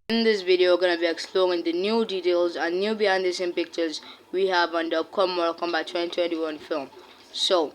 In this video, we're going to be exploring the new details and new behind the scene pictures we have on the upcoming Mortal Kombat 2021 film. So,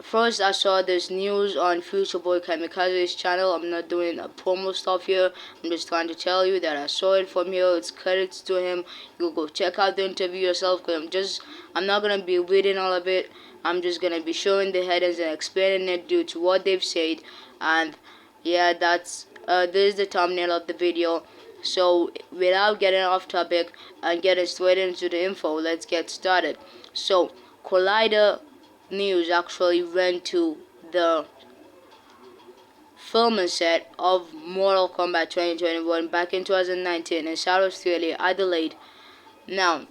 first I saw this news on Future Boy Kamikaze's channel. I'm not doing a promo stuff here. I'm just trying to tell you that I saw it from here. It's credits to him. You go check out the interview yourself, because I'm not going to be reading all of it. I'm just going to be showing the headings and explaining it due to what they've said. And yeah, this is the thumbnail of the video. So without getting off topic and getting straight into the info, let's get started. So Collider News actually went to the filming set of Mortal Kombat 2021 back in 2019 in South Australia, Adelaide. Now,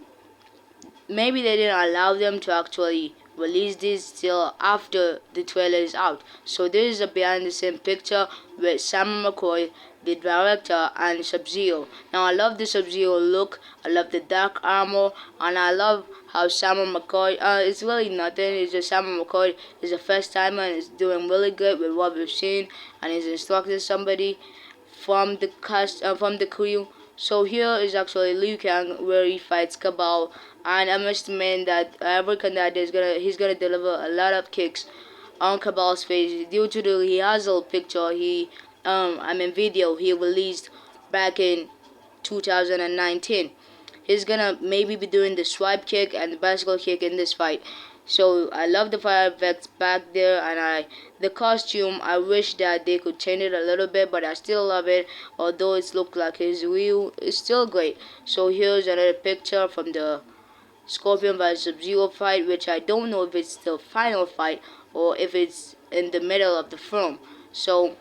maybe they didn't allow them to actually release this till after the trailer is out. So this is a behind the scene picture with Sam McCoy, the director, and Sub-Zero. Now I love the Sub-Zero look, I love the dark armor, and I love how Sam McCoy, it's really nothing, it's just Sam McCoy is a first timer and is doing really good with what we've seen, and he's instructing somebody from the cast, from the crew. So here is actually Liu Kang, where he fights Cabal, and I'm estimating that I reckon that he's gonna deliver a lot of kicks on Cabal's face due to the rehearsal picture video he released back in 2019. He's gonna maybe be doing the swipe kick and the bicycle kick in this fight. So I love the fire effects back there, and the costume, I wish that they could change it a little bit, but I still love it. Although it looks like it's real, it's still great. So here's another picture from the Scorpion vs Sub-Zero fight, which I don't know if it's the final fight or if it's in the middle of the film. So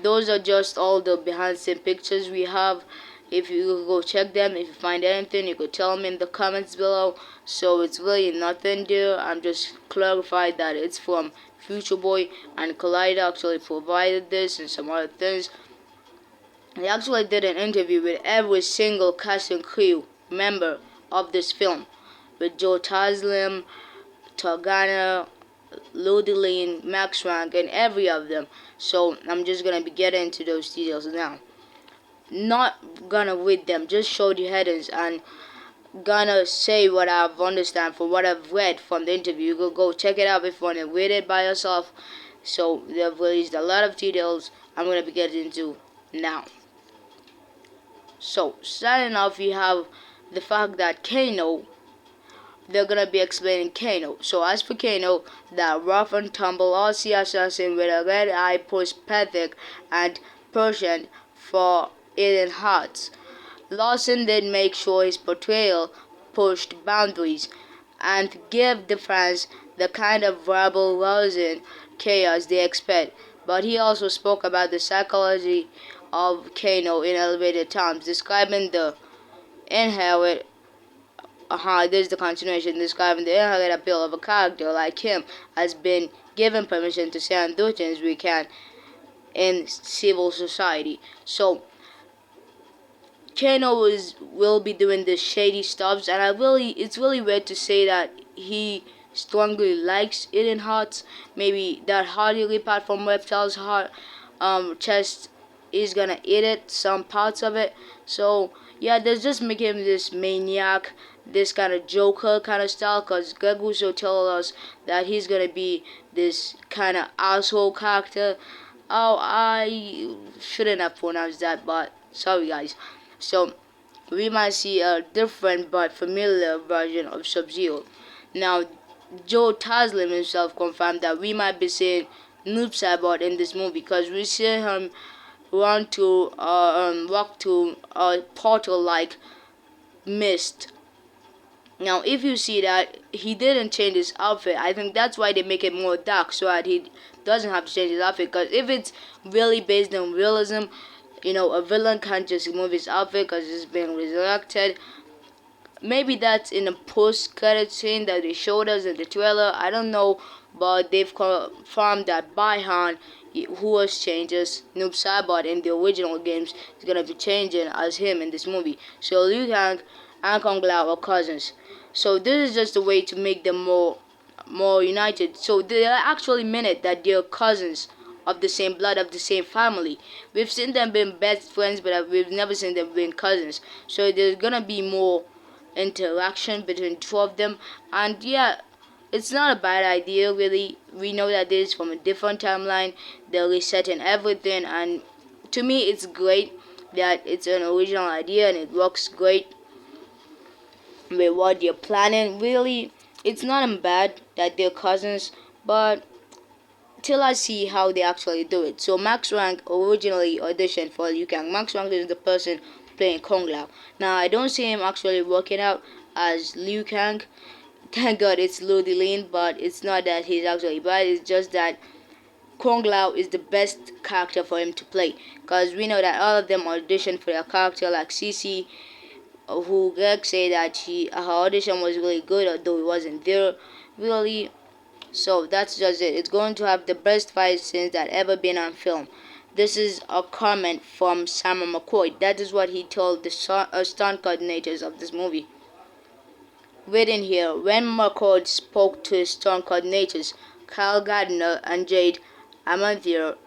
those are just all the behind the scene pictures we have. If you go check them, if you find anything, you could tell me in the comments below. So it's really nothing there. I'm just clarified that it's from Future Boy, and Collider actually provided this and some other things. They actually did an interview with every single cast and crew member of this film, with Joe Taslim, Torgana, Ludeline, Max Rank, and every of them. So I'm just gonna be getting into those details now. Not gonna read them, just show the headings and gonna say what I've understand from what I've read from the interview. You could go check it out if you want to read it by yourself. So they've released a lot of details I'm gonna be getting into now. So starting off, we have the fact that Kano, they're gonna be explaining Kano. So as for Kano, that rough and tumble Aussie assassin with a red eye, pathetic and Persian for alien hearts. Lawson did make sure his portrayal pushed boundaries and gave the fans the kind of verbal rousing chaos they expect. But he also spoke about the psychology of Kano in elevated terms, describing the inherent this is the continuation, describing the inherent appeal of a character like him as been given permission to say and do things we can in civil society. So Kano will be doing the shady stuffs, and it's really weird to say that he strongly likes eating hearts. Maybe that heart he ripped out from Reptile's heart chest is gonna eat it, some parts of it. So yeah, there's just making him this maniac, this kind of Joker kind of style, because Greg Russo told us that he's gonna be this kind of asshole character. Oh, I shouldn't have pronounced that, but sorry guys. So we might see a different but familiar version of Sub-Zero. Now, Joe Taslim himself confirmed that we might be seeing Noob Saibot in this movie, because we see him walk to a portal-like mist. Now, if you see that he didn't change his outfit, I think that's why they make it more dark, so that he doesn't have to change his outfit. Because if it's really based on realism, a villain can't just remove his outfit because he's being resurrected. Maybe that's in a post-credit scene that they showed us in the trailer. I don't know, but they've confirmed that Baihan, who was changed as Noob Saibot in the original games, is gonna be changing as him in this movie. So Liu Kang and Kung Lao are cousins. So this is just a way to make them more united. So they actually meant it that they're cousins of the same blood, of the same family. We've seen them being best friends, but we've never seen them being cousins. So there's gonna be more interaction between the two of them, and yeah, it's not a bad idea really. We know that this is from a different timeline. They're resetting everything, and to me it's great that it's an original idea and it works great with what they're planning. Really, it's not bad that they're cousins, but till I see how they actually do it. So Max Rank originally auditioned for Liu Kang. Max Rank is the person playing Kung Lao. Now I don't see him actually working out as Liu Kang. Thank God it's Lu Dilin, but it's not that he's actually bad. It's just that Kung Lao is the best character for him to play, because we know that all of them auditioned for their character, like Cici, who Greg said that her audition was really good, although it wasn't there really. So that's just it. It's going to have the best fight scenes that ever been on film. This is a comment from Simon McCoy. That is what he told the stunt coordinators of this movie. Written here, when McCoy spoke to his stunt coordinators, Kyle Gardner and Jade Amanthir,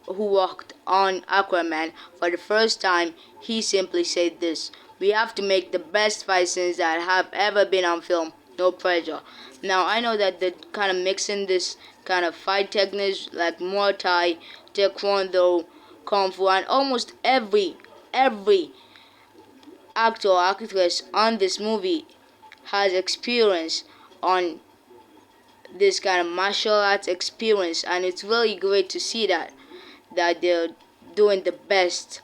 who worked on Aquaman for the first time, he simply said this: "We have to make the best fight scenes that have ever been on film. No pressure." Now I know that they're kind of mixing this kind of fight techniques like Muay Thai, Taekwondo, Kung Fu, and almost every actor or actress on this movie has experience on this kind of martial arts experience, and it's really great to see that they're doing the best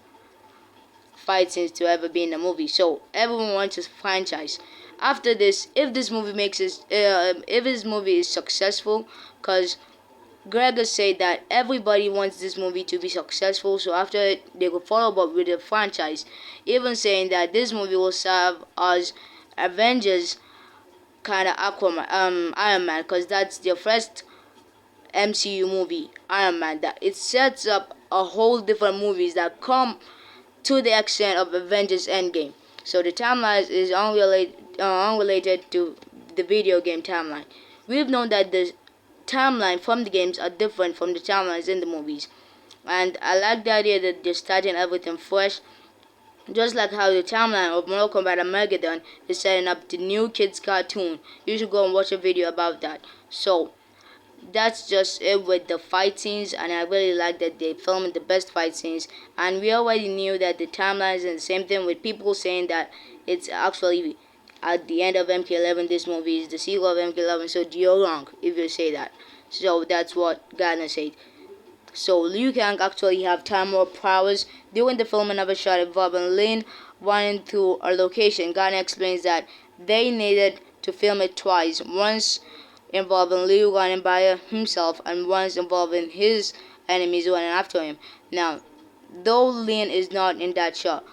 fight scenes to ever be in a movie. So everyone wants a franchise. After this, if this movie if this movie is successful, because Gregor said that everybody wants this movie to be successful, so after it, they could follow up with a franchise, even saying that this movie will serve as Avengers kind of Iron Man, because that's their first MCU movie, Iron Man. That it sets up a whole different movies that come to the extent of Avengers Endgame. So the timeline is unrelated to the video game timeline. We've known that the timeline from the games are different from the timelines in the movies, and I like the idea that they're starting everything fresh, just like how the timeline of Mortal Kombat Armageddon is setting up the new kids cartoon. You should go and watch a video about that. So that's just it with the fight scenes, and I really like that they filmed the best fight scenes. And we already knew that the timelines and the same thing with people saying that it's actually at the end of MK11. This movie is the sequel of MK11, so you're wrong if you say that. So that's what Gardner said. So Liu Kang actually have time warp powers. During the filming of a shot involving Lin running through a location, Gardner explains that they needed to film it twice. Once involving Liu running by himself, and once involving his enemies running after him. Now, though Lin is not in that shot,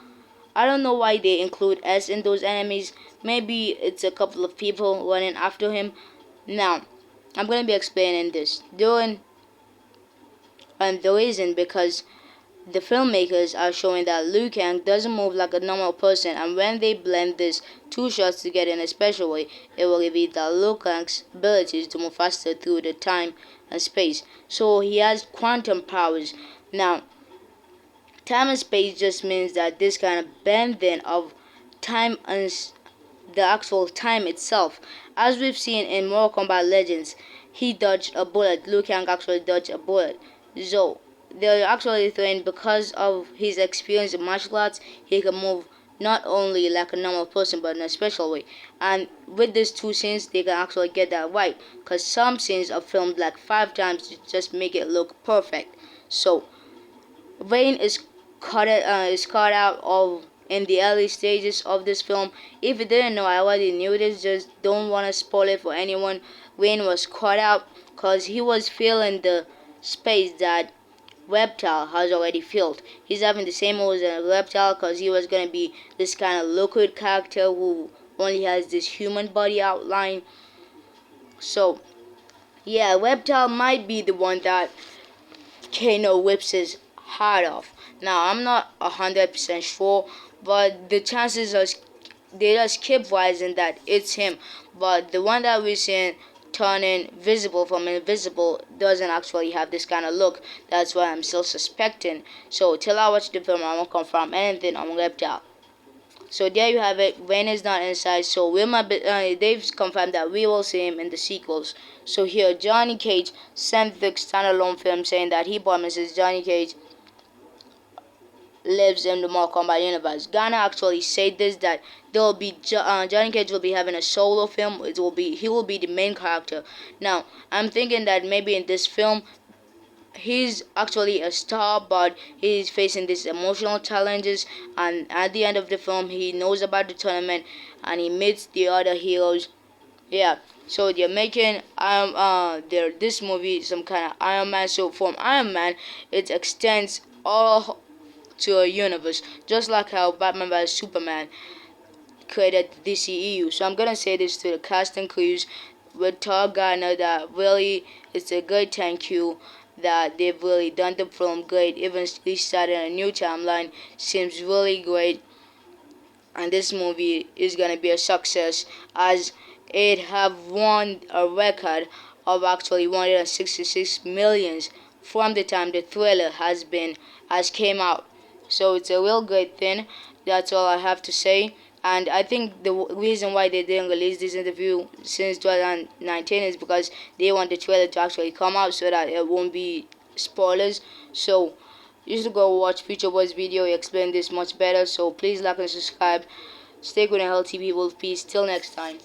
I don't know why they include S in those enemies. Maybe it's a couple of people running after him. Now, I'm going to be explaining this. And the reason, because the filmmakers are showing that Liu Kang doesn't move like a normal person, and when they blend these two shots together in a special way, it will reveal that Liu Kang's abilities to move faster through the time and space. So he has quantum powers. Now, time and space just means that this kind of bending of time and the actual time itself. As we've seen in Mortal Kombat Legends, he dodged a bullet. Liu Kang actually dodged a bullet. So they're actually saying because of his experience in martial arts, he can move not only like a normal person but in a special way. And with these two scenes, they can actually get that right, because some scenes are filmed like 5 times to just make it look perfect. So Rain is cut out of in the early stages of this film. If you didn't know, I already knew this. Just don't want to spoil it for anyone. Rain was cut out because he was filling the space that Reptile has already filled. He's having the same roles as Reptile because he was going to be this kind of liquid character who only has this human body outline. So, yeah, Reptile might be the one that Kano whips his heart off. Now, I'm not 100% sure, but the chances are they just keep rising that it's him. But the one that we're seeing turning visible from invisible doesn't actually have this kind of look. That's why I'm still suspecting. So till I watch the film, I won't confirm anything on Reptile. So there you have it. Wayne is not inside. So they've confirmed that we will see him in the sequels. So here, Johnny Cage sent the standalone film saying that he promises Johnny Cage lives in the Mortal Kombat universe. Ghana actually said this, that there will be Johnny Cage will be having a solo film. He will be the main character. Now I'm thinking that maybe in this film he's actually a star, but he's facing these emotional challenges, and at the end of the film he knows about the tournament and he meets the other heroes. Yeah, so they're making this movie some kind of Iron Man. So from Iron Man it extends all to a universe, just like how Batman vs Superman created the DCEU. So I'm gonna say this to the cast and crews with Todd Gardner, that really it's a good thank you, that they've really done the film great. Even restarting a new timeline seems really great, and this movie is gonna be a success, as it have won a record of actually 166 millions from the time the thriller has came out. So it's a real great thing. That's all I have to say. And I think the reason why they didn't release this interview since 2019 is because they want the trailer to actually come out so that it won't be spoilers. So you should go watch Future Boy's video. He explained this much better. So please like and subscribe. Stay good and healthy, people. Peace. Till next time.